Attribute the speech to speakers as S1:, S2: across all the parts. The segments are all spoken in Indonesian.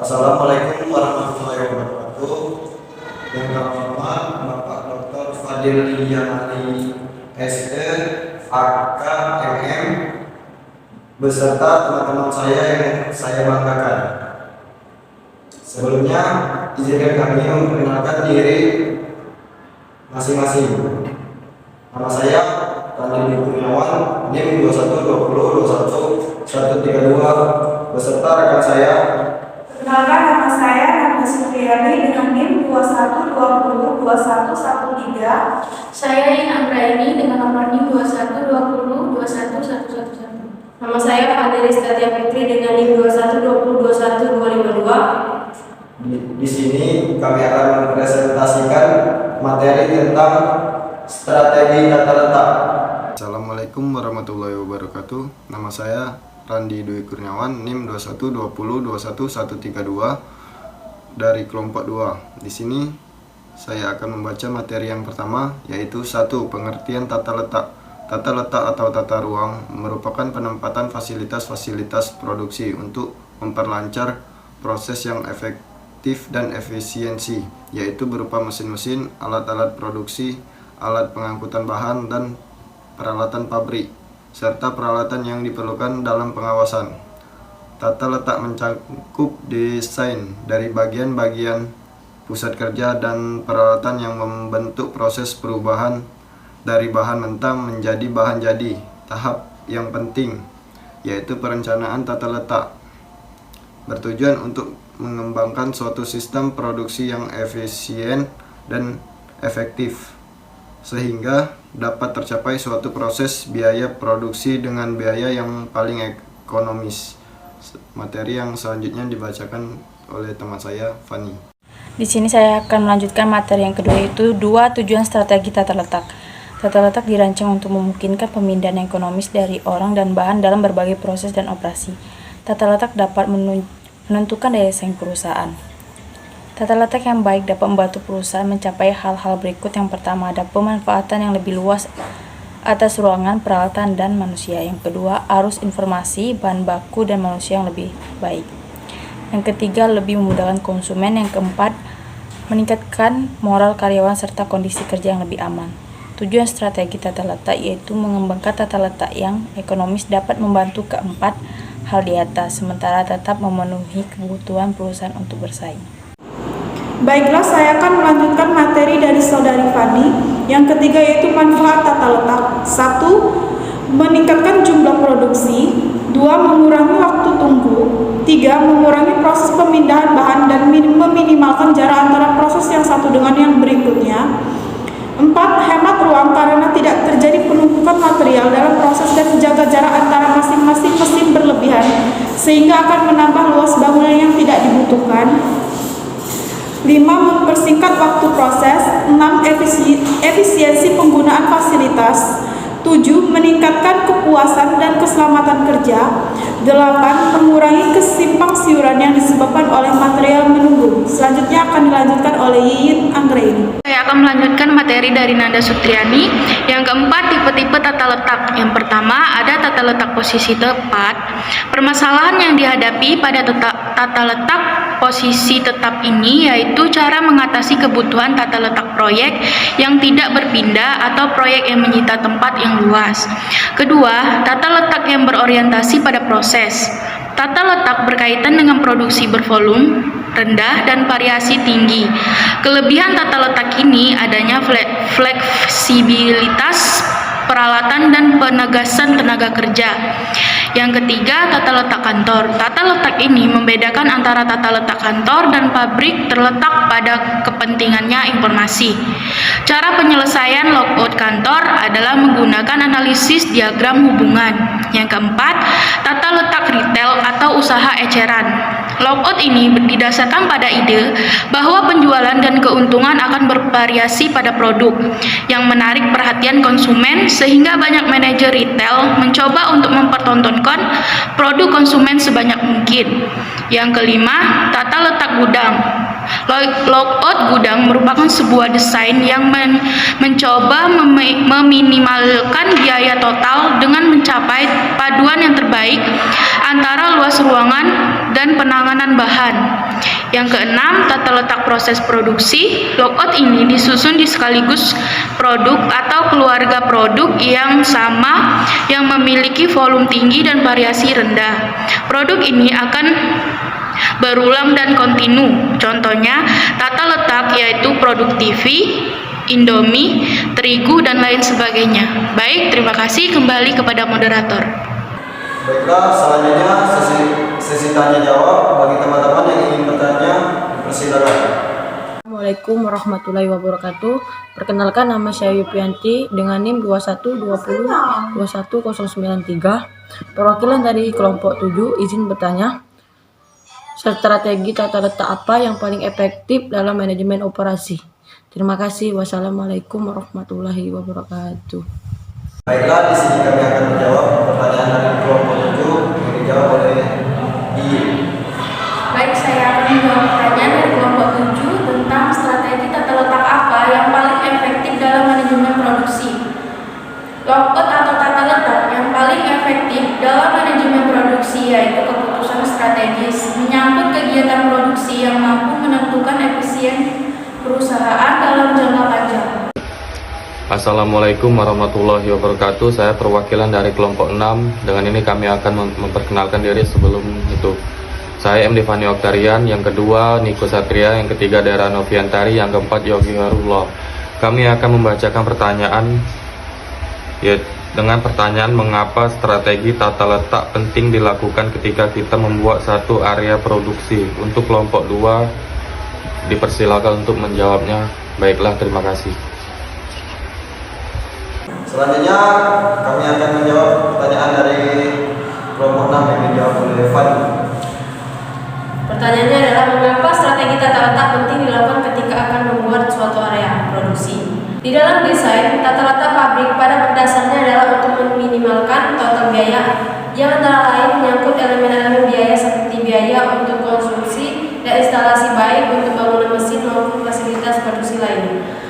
S1: Assalamualaikum warahmatullahi wabarakatuh. Yang pertama, Bapak Dr. Fadil Yamani SE AK MM beserta teman-teman saya yang saya banggakan. Sebelumnya, izinkan kami memperkenalkan diri masing-masing. Nama saya Randi Kurniawan, NIM 21202132 beserta rekan saya.
S2: Perkenalkan, nama saya Nanda Supriyani dengan NIM 21202113.
S3: Saya Yin Anggraini dengan nomor NIM 2120211111. Nama saya Fadil Estatia Putri dengan NIM 21202122.
S1: Di sini kami akan mempresentasikan materi tentang strategi tata letak.
S4: Assalamualaikum warahmatullahi wabarakatuh. Nama saya Randi Dwi Kurniawan, NIM 2120211132 dari kelompok 2. Di sini saya akan membaca materi yang pertama, yaitu 1. Pengertian tata letak. Tata letak atau tata ruang merupakan penempatan fasilitas-fasilitas produksi untuk memperlancar proses yang efektif dan efisiensi, yaitu berupa mesin-mesin, alat-alat produksi, alat pengangkutan bahan, dan peralatan pabrik, serta peralatan yang diperlukan dalam pengawasan. Tata letak mencakup desain dari bagian-bagian pusat kerja dan peralatan yang membentuk proses perubahan dari bahan mentah menjadi bahan jadi. Tahap yang penting yaitu perencanaan tata letak bertujuan untuk mengembangkan suatu sistem produksi yang efisien dan efektif sehingga dapat tercapai suatu proses biaya produksi dengan biaya yang paling ekonomis. Materi yang selanjutnya dibacakan oleh teman saya, Fani.
S5: Di sini saya akan melanjutkan materi yang kedua, yaitu 2. Tujuan strategi tata letak. Tata letak dirancang untuk memungkinkan pemindahan ekonomis dari orang dan bahan dalam berbagai proses dan operasi. Tata letak dapat menentukan daya saing perusahaan. Tata letak yang baik dapat membantu perusahaan mencapai hal-hal berikut. Yang pertama, ada pemanfaatan yang lebih luas atas ruangan, peralatan, dan manusia. Yang kedua, arus informasi, bahan baku, dan manusia yang lebih baik. Yang ketiga, lebih memudahkan konsumen. Yang keempat, meningkatkan moral karyawan serta kondisi kerja yang lebih aman. Tujuan strategi tata letak yaitu mengembangkan tata letak yang ekonomis dapat membantu keempat hal di atas, sementara tetap memenuhi kebutuhan perusahaan untuk bersaing.
S2: Baiklah, saya akan melanjutkan materi dari Saudari Fani. Yang ketiga yaitu manfaat tata letak. 1. Meningkatkan jumlah produksi. 2. Mengurangi waktu tunggu. 3. Mengurangi proses pemindahan bahan dan meminimalkan jarak antara proses yang satu dengan yang berikutnya. 4. Hemat ruang karena tidak terjadi penumpukan material dalam proses dan menjaga jarak antara masing-masing mesin berlebihan sehingga akan menambah luas bangunan yang tidak dibutuhkan. 5. Mempersingkat waktu proses. 6. Efisiensi penggunaan fasilitas. 7. Meningkatkan kepuasan dan keselamatan kerja. 8. Mengurangi kesimpang siuran yang disebabkan oleh material menunggu. Selanjutnya akan dilanjutkan oleh Yin Anggraini.
S3: Saya akan melanjutkan materi dari Nanda Supriyani. Yang keempat, tipe-tipe tata letak. Yang pertama, ada tata letak posisi tepat. Permasalahan yang dihadapi pada tata letak posisi tetap ini yaitu cara mengatasi kebutuhan tata letak proyek yang tidak berpindah atau proyek yang menyita tempat yang luas. Kedua, tata letak yang berorientasi pada proses. Tata letak berkaitan dengan produksi bervolume rendah dan variasi tinggi. Kelebihan tata letak ini adanya fleksibilitas peralatan dan penegasan tenaga kerja. Yang ketiga, tata letak kantor. Tata letak ini membedakan antara tata letak kantor dan pabrik terletak pada kepentingannya informasi. Cara penyelesaian logout kantor adalah menggunakan analisis diagram hubungan. Yang keempat, tata letak retail atau usaha eceran. Logout ini didasarkan pada ide bahwa penjualan dan keuntungan akan bervariasi pada produk yang menarik perhatian konsumen sehingga banyak manajer retail mencoba untuk mempertontonkan produk konsumen sebanyak mungkin. Yang kelima, tata letak gudang. Layout gudang merupakan sebuah desain yang mencoba meminimalkan biaya total dengan mencapai paduan yang terbaik antara luas ruangan dan penanganan bahan. Yang keenam, tata letak proses produksi. Layout ini disusun di sekaligus produk atau keluarga produk yang sama yang memiliki volume tinggi dan variasi rendah. Produk ini akan berulang dan kontinu. Contohnya, tata letak yaitu produk TV, Indomie, terigu, dan lain sebagainya. Baik, terima kasih. Kembali kepada moderator.
S1: Baiklah, selanjutnya sesi tanya jawab bagi teman-teman yang ingin bertanya, dipersilakan.
S6: Assalamualaikum warahmatullahi wabarakatuh. Perkenalkan, nama saya Yupianti dengan NIM 2120211093. Perwakilan dari kelompok 7 izin bertanya. Strategi tata letak apa yang paling efektif dalam manajemen operasi? Terima kasih. Wassalamualaikum warahmatullahi wabarakatuh.
S1: Baiklah, di sini kami akan menjawab pertanyaan dari kelompok 7 yang dijawab oleh Iyu.
S2: Baik, saya akan menjawab pertanyaan dari kelompok 7 tentang strategi tata letak apa yang paling efektif dalam manajemen produksi. Layout atau tata letak yang paling efektif dalam manajemen produksi yaitu keputusan strategis menyangkut kegiatan produksi yang mampu menentukan efisien perusahaan dalam jangka panjang.
S7: Assalamualaikum warahmatullahi wabarakatuh. Saya perwakilan dari kelompok 6. Dengan ini kami akan memperkenalkan diri. Sebelum itu, saya M. Devani Oktarian, yang kedua Niko Satria, yang ketiga Dera Noviantari, yang keempat Yogi Harullah. Kami akan membacakan pertanyaan dengan pertanyaan mengapa strategi tata letak penting dilakukan ketika kita membuat satu area produksi. Untuk kelompok 2 dipersilakan untuk menjawabnya. Baiklah, terima kasih.
S1: Selanjutnya kami akan menjawab pertanyaan dari kelompok 6 yang dijawab oleh Fani.
S6: Pertanyaannya adalah mengapa strategi tata letak penting dilakukan ketika akan membuat suatu area produksi? Di dalam desain, tata letak pabrik pada dasarnya adalah untuk meminimalkan total biaya yang antara lain menyangkut elemen-elemen biaya seperti biaya untuk konsumsi dan instalasi baik untuk bangunan mesin maupun fasilitas produksi lainnya.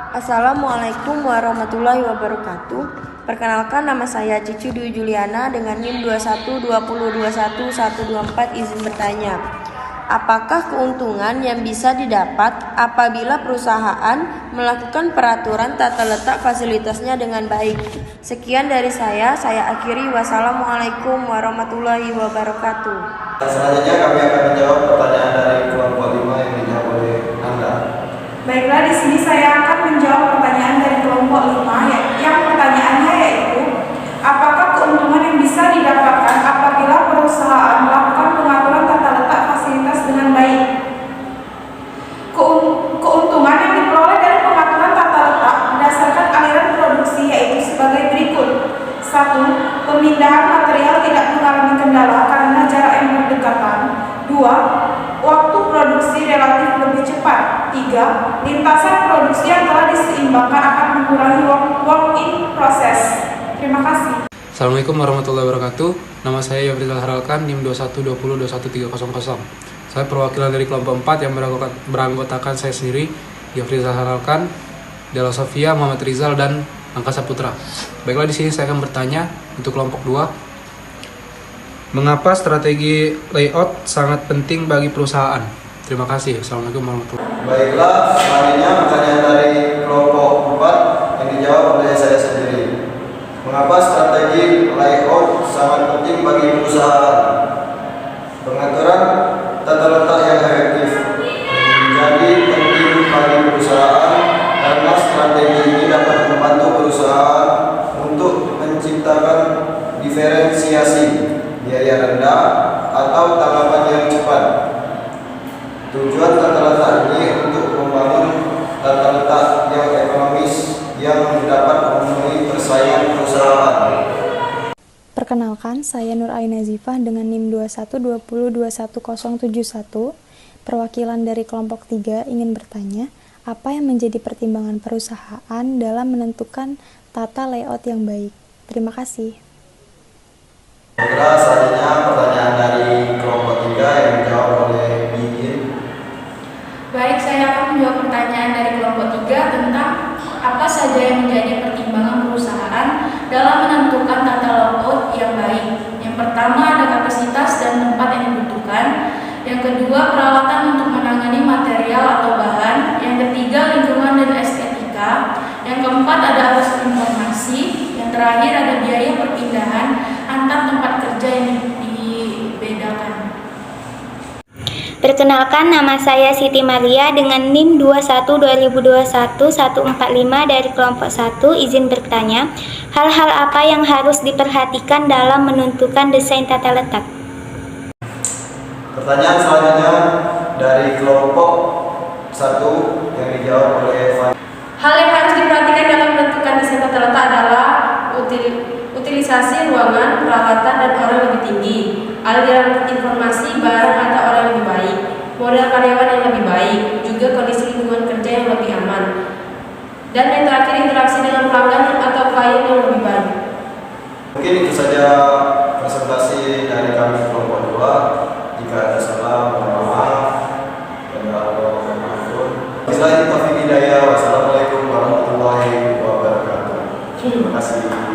S8: Assalamualaikum warahmatullahi wabarakatuh. Perkenalkan, nama saya Cici Dwi Juliana dengan NIM 2120211024. Izin bertanya, apakah keuntungan yang bisa didapat apabila perusahaan melakukan peraturan tata letak fasilitasnya dengan baik? Sekian dari saya akhiri. Wassalamualaikum warahmatullahi wabarakatuh.
S1: Selanjutnya kami akan menjawab pertanyaan dari kelompok 5 yang dijawab oleh Anda.
S2: Baiklah, di sini saya akan menjawab pertanyaan dari kelompok 5 yang pertanyaannya yaitu apakah keuntungan yang bisa didapatkan apabila perusahaan melakukan pengaturan tata letak fasilitas dengan baik. Keuntungan yang diperoleh dari pengaturan tata letak berdasarkan aliran produksi yaitu sebagai berikut. 1. Pemindahan material tidak mengalami kendala karena jarak yang berdekatan. 2. Waktu produksi relatif lebih cepat. 3. Lintasan produksi yang telah diseimbangkan akan mengurangi work in process. Terima kasih.
S9: Assalamualaikum warahmatullahi wabarakatuh. Nama saya Yofrizal Haralkan, NIM 2120211300. Saya perwakilan dari kelompok 4 yang beranggotakan saya sendiri, Yofrizal Haralkan, Dela Sofia, Muhammad Rizal, dan Angkasa Putra. Baiklah, di sini saya akan bertanya untuk kelompok 2. Mengapa strategi layout sangat penting bagi perusahaan? Terima kasih. Assalamualaikum warahmatullahi wabarakatuh.
S1: Baiklah, selanjutnya pertanyaan dari kelompok 4 yang dijawab oleh saya sendiri. Mengapa strategi layout sangat penting bagi perusahaan? Pengaturan tata letak yang efektif menjadi penting bagi perusahaan karena strategi ini dapat membantu perusahaan untuk menciptakan diferensiasi biaya rendah atau tanggapan yang cepat. Tujuan tata letak ini untuk membangun tata letak yang ekonomis yang dapat memenuhi persaingan perusahaan.
S10: Perkenalkan, saya Nur Aina Zifah dengan NIM 2120211071. Perwakilan dari kelompok 3 ingin bertanya, apa yang menjadi pertimbangan perusahaan dalam menentukan tata layout yang baik? Terima kasih.
S1: Baiklah, selanjutnya pertanyaan dari kelompok 3 yang dijawab oleh Bibin.
S3: Yang kedua, peralatan untuk menangani material atau bahan. Yang ketiga, lingkungan dan estetika. Yang keempat, ada arus informasi. Yang terakhir, ada biaya perpindahan antar tempat kerja yang dibedakan.
S11: Perkenalkan, nama saya Siti Maria dengan NIM 21-2021-145 dari kelompok 1. Izin bertanya, hal-hal apa yang harus diperhatikan dalam menentukan desain tata letak?
S1: Pertanyaan selanjutnya dari kelompok 1 yang dijawab oleh Fani.
S6: Hal yang harus diperhatikan dalam menentukan desain tata letak adalah utilisasi ruangan, peralatan, dan orang lebih tinggi, aliran informasi, barang atau orang yang lebih baik, model karyawan yang lebih baik, juga kondisi lingkungan kerja yang lebih aman, dan yang terakhir interaksi dengan pelanggan atau klien yang lebih baik.
S1: Mungkin itu saja presentasi dari kami kelompok 2. Jika ada salah, mohon maaf. Wassalamualaikum warahmatullahi wabarakatuh. Terima kasih.